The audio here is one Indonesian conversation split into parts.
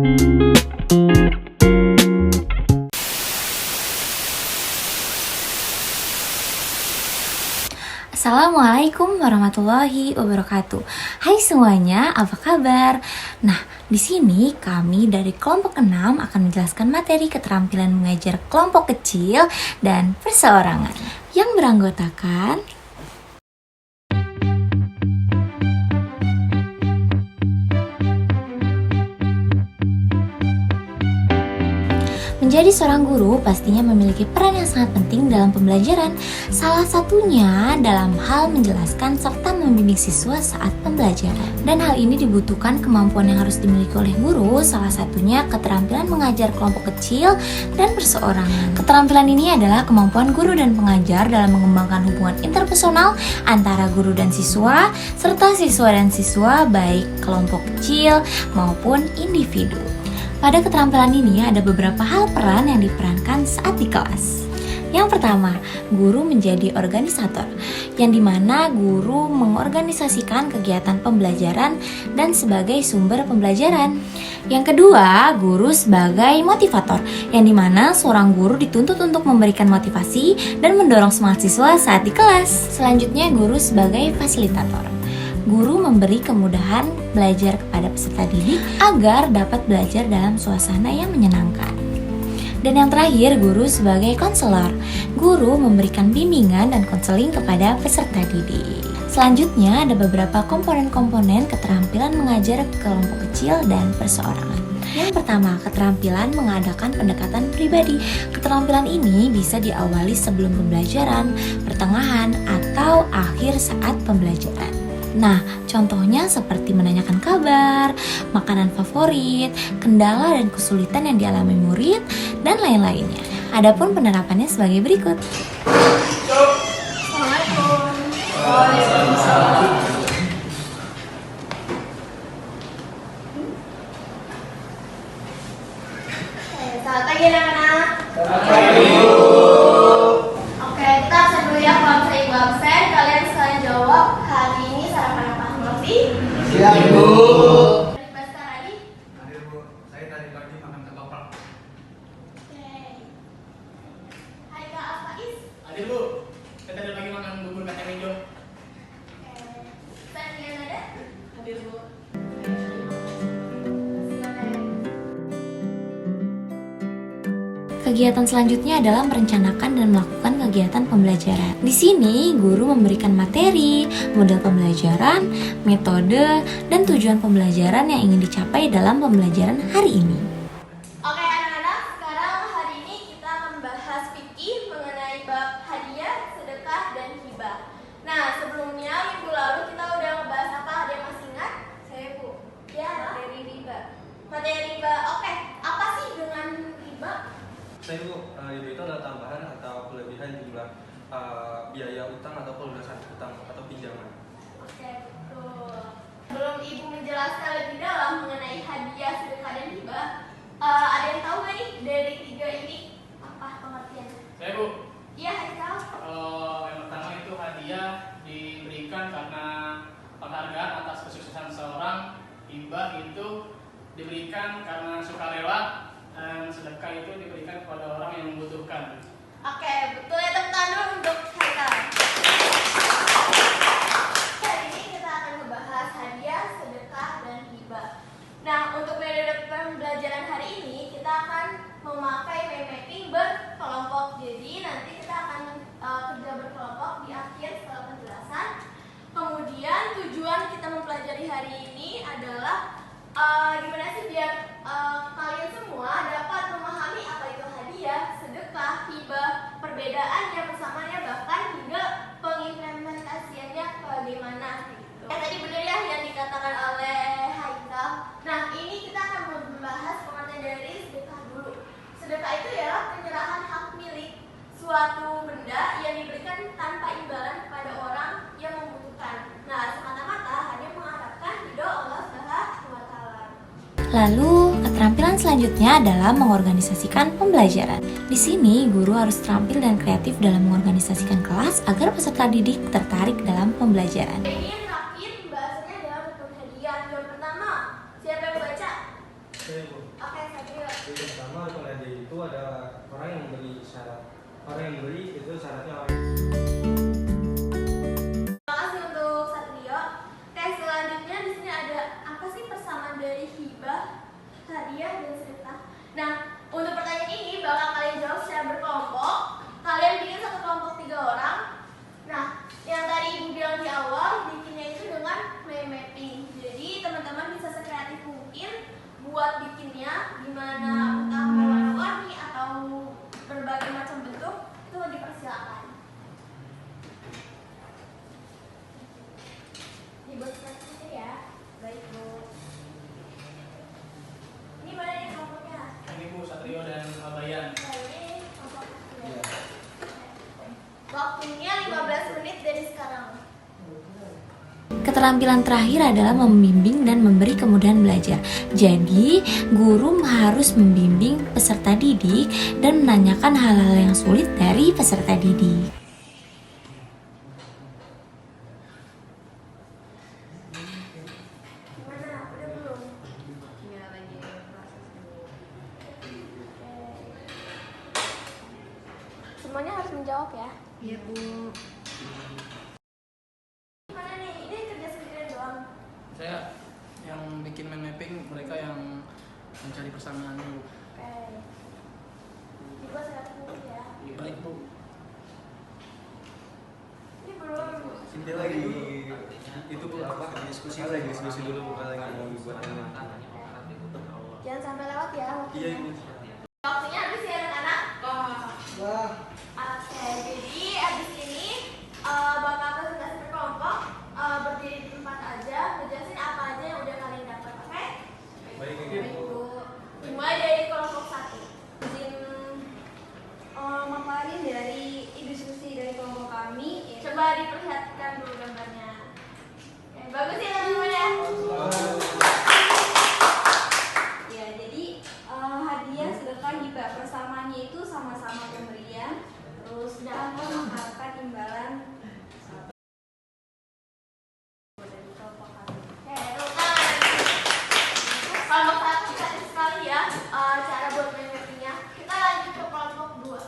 Assalamualaikum warahmatullahi wabarakatuh. Hai semuanya, apa kabar? Nah, di sini kami dari kelompok 6 akan menjelaskan materi keterampilan mengajar kelompok kecil dan perseorangan yang beranggotakan menjadi seorang guru pastinya memiliki peran yang sangat penting dalam pembelajaran. Salah satunya dalam hal menjelaskan serta membimbing siswa saat pembelajaran. Dan hal ini dibutuhkan kemampuan yang harus dimiliki oleh guru, salah satunya keterampilan mengajar kelompok kecil dan perseorangan. Keterampilan ini adalah kemampuan guru dan pengajar dalam mengembangkan hubungan interpersonal antara guru dan siswa, serta siswa dan siswa baik kelompok kecil maupun individu. Pada keterampilan ini ada beberapa hal peran yang diperankan saat di kelas. Yang pertama, guru menjadi organisator, yang dimana guru mengorganisasikan kegiatan pembelajaran dan sebagai sumber pembelajaran. Yang kedua, guru sebagai motivator, yang dimana seorang guru dituntut untuk memberikan motivasi dan mendorong semangat siswa saat di kelas. Selanjutnya, guru sebagai fasilitator. Guru memberi kemudahan belajar kepada peserta didik agar dapat belajar dalam suasana yang menyenangkan. Dan yang terakhir, guru sebagai konselor. Guru memberikan bimbingan dan konseling kepada peserta didik. Selanjutnya ada beberapa komponen-komponen keterampilan mengajar kelompok kecil dan perseorangan. Yang pertama, keterampilan mengadakan pendekatan pribadi. Keterampilan ini bisa diawali sebelum pembelajaran, pertengahan, atau akhir saat pembelajaran. Nah, contohnya seperti menanyakan kabar, makanan favorit, kendala dan kesulitan yang dialami murid, dan lain-lainnya. Adapun penerapannya sebagai berikut. Assalamualaikum. Waalaikumsalam. Selamat pagi anak-anak. Selamat pagi. Oke, kita absen dulu ya. Kalau misalnya ibu absen, kalian sekalian jawab hari ini sarapan apa? Ngerti? Siap, Bu. Dari Baskara lagi? Hadir, Bu. Saya tadi pagi makan ketoprak. Oke. Hai Kak Alfaiz. Hadir, Bu. Saya tadi pagi makan bubur kacang hijau. Oke. Sanian ada? Hadir, Bu. Kegiatan selanjutnya adalah merencanakan dan melakukan kegiatan pembelajaran. Di sini, guru memberikan materi, model pembelajaran, metode, dan tujuan pembelajaran yang ingin dicapai dalam pembelajaran hari ini. Oke anak-anak, sekarang hari ini kita membahas fikih mengenai bab hadiah, sedekah, dan hibah. Nah, sebelumnya minggu lalu kita udah ngebahas apa? Ada yang masih ingat? Saya Bu. Ya, materi riba. Materi riba. Oke, apa sih dengan riba? Saya Bu, riba itu adalah tambahan atau kelebihan jumlah biaya utang atau pelunasan utang atau pinjaman. Oke, betul. Sebelum Ibu menjelaskan lebih dalam mengenai hadiah, sedekah, dan hibah, ada yang tahu nggak nih dari tiga ini apa pengertiannya? Saya, Bu. Iya, Haikal. Yang pertama itu hadiah diberikan karena penghargaan atas kesuksesan seorang. Hibah itu diberikan karena sukarela. Dan sedekah itu diberikan kepada orang yang membutuhkan. Oke, betul ya, tepuk tangan dulu untuk Haikal. Hari ini kita akan membahas hadiah, sedekah, dan hibah. Nah, untuk metode pembelajaran hari ini kita akan memakai mind mapping berkelompok. Jadi nanti kita akan kerja berkelompok di akhir setelah penjelasan. Kemudian tujuan kita mempelajari hari ini adalah gimana sih biar kalian semua dapat memahami apa itu hadiah, sedekah, hibah, perbedaannya, persamaannya, bahkan hingga pengimplementasiannya bagaimana gitu. Tadi benar ya yang dikatakan oleh Haikal. Nah, ini kita akan membahas pengertian dari sedekah dulu. Sedekah itu ialah penyerahan hak milik suatu benda yang diberikan tanpa imbalan kepada orang yang membutuhkan. Nah, semata-mata hanya mengharapkan ridho Allah Subhanahu wa Ta'ala. Lalu, keterampilan selanjutnya adalah mengorganisasikan pembelajaran. Di sini, guru harus terampil dan kreatif dalam mengorganisasikan kelas agar peserta didik tertarik dalam pembelajaran. Ini yang terakhir bahasanya adalah bentuk hadiah. Yang pertama, siapa yang baca? Bu. Oke, Satrio. Jadi pertama penghadiah itu adalah orang yang memberi syarat. Orang yang beri itu syaratnya orang. Terima kasih untuk Satrio. Oke, selanjutnya di sini ada apa sih persamaan dari hibah, hadiah, dan sedekah? Nah, untuk pertanyaan ini bakal kalian jawab secara berkelompok. Kalian bikin satu kelompok 3 orang. Nah, yang tadi Ibu bilang di awal, bikinnya itu dengan mind mapping. Jadi teman-teman bisa sekreatif mungkin buat bikinnya, gimana entah mau warna-warni atau berbagai macam bentuk, itu dipersilakan. Dibuat seperti ya. Baik, Bu. Ini mana nih kelompoknya? Ini Bu Satrio dan Bayan. Nah, ini kelompok ya. Waktunya 15 menit dari sekarang. Keterampilan terakhir adalah membimbing dan memberi kemudahan belajar. Jadi, guru harus membimbing peserta didik dan menanyakan hal-hal yang sulit dari peserta didik. Gimana? Udah belum? Semuanya harus menjawab ya. Iya Bu. Gimana nih? Ini kerja sendirian doang. Saya yang bikin mind mapping, mereka yang mencari persamaannya Bu. Oke. Dibuat sekarang dulu ya. Baik Bu. Ini belum. Dia lagi itu Bu apa? Diskusi lagi diskusi dulu Bu lagi mau dibuat ini. Jangan sampai lewat ya waktunya. Iya Ibu. Waktunya habis ya anak-anak. Wah. Oke, jadi abis ini bakal presentasi berkelompok, berdiri di tempat aja, ngejelasin apa aja yang udah kalian dapat, oke? Baik Baik, Bu. Bu. Dimulai dari kelompok 1. Izin memaparin dari diskusi dari kelompok kami. Coba diperlihatkan dulu gambarnya. Oke, bagus ya teman-teman ya. Ya, jadi hadiah, sedekah, hibah persamaannya itu sama-sama pemberian, terus tanpa mengharapkan imbalan dari kelompok kami. Oke, rukan. Kelompok 1 cantik sekali ya cara buat main mappingnya. Kita lanjut ke kelompok 2.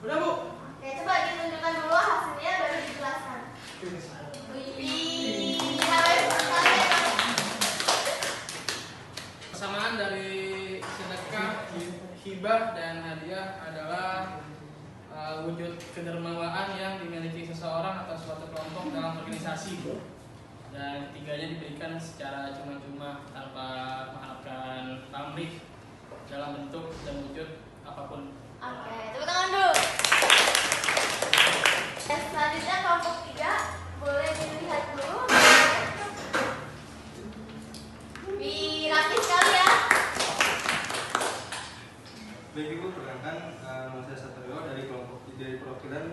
Udah Bu. Oke, coba ditunjukkan dulu hasilnya baru dijelaskan. Wih, harus sekali ya. Persamaan dari sedekah, hibah, dan hadiah adalah wujud kedermawaan yang dimiliki seseorang atau suatu kelompok dalam organisasi. Dan ketiganya diberikan secara cuma-cuma tanpa mengharapkan pamrih dalam bentuk dan wujud apapun. Oke, tepuk tangan dulu. Dan selanjutnya kelompok 3 boleh dilihat dulu. Wih, rapi sekali ya. Baik Ibu, perkenalkan nama saya Satrio dari perwakilan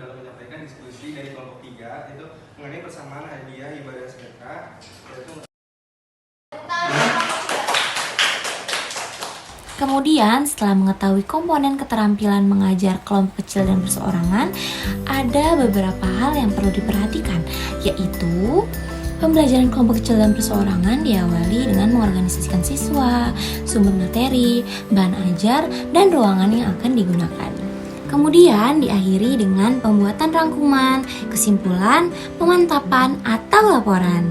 dalam menyampaikan diskusi dari kelompok 3 itu mengenai persamaan hadiah, hibah, dan sedekah, yaitu Tepuk tangan untuk kelompok 3. Kemudian, setelah mengetahui komponen keterampilan mengajar kelompok kecil dan berseorangan, ada beberapa hal yang perlu diperhatikan, yaitu pembelajaran kelompok kecil dan perseorangan diawali dengan mengorganisasikan siswa, sumber materi, bahan ajar, dan ruangan yang akan digunakan. Kemudian diakhiri dengan pembuatan rangkuman, kesimpulan, pemantapan, atau laporan.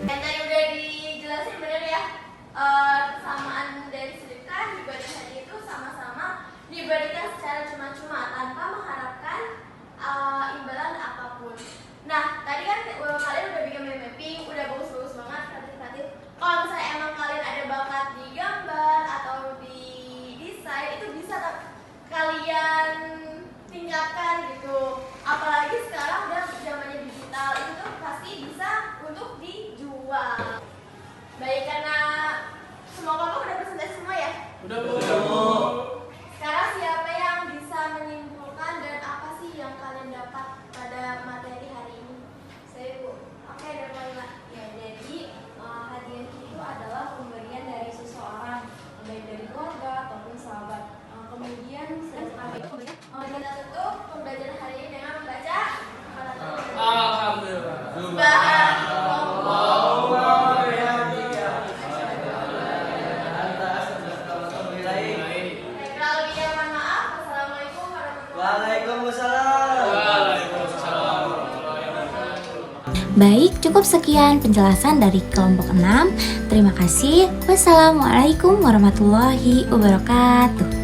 Yang tadi udah dijelasin bener ya, persamaan dari sedekah, hibah, dan hadiah itu sama-sama diberikan secara cuma-cuma tanpa mengharapkan imbalan apapun. Nah, tadi kan kalian udah bikin mind mapping, udah bagus-bagus banget, kreatif-kreatif. Kalau misalnya emang kalian ada bakat di gambar atau di desain, itu bisa kalian tingkatkan gitu. Apalagi sekarang udah zamannya digital, itu tuh pasti bisa untuk dijual. Baik, karena semua kelompok udah presentasi semua ya. Udah Bu. Sekarang siapa yang bisa menyimpulkan dan apa sih yang kalian dapat pada materi hari ini? Saya Bu. Oke, dari Laila. Ya, jadi hadiah itu adalah pemberian dari seseorang, baik dari keluarga ataupun sahabat. Kemudian sedekah itu Kita tutup pembelajaran hari ini dengan membaca Alhamdulillah. Subhanallah. Waalaikumsalam. Waalaikumsalam warahmatullahi wabarakatuh. Baik, cukup sekian penjelasan dari kelompok 6. Terima kasih. Wassalamualaikum warahmatullahi wabarakatuh.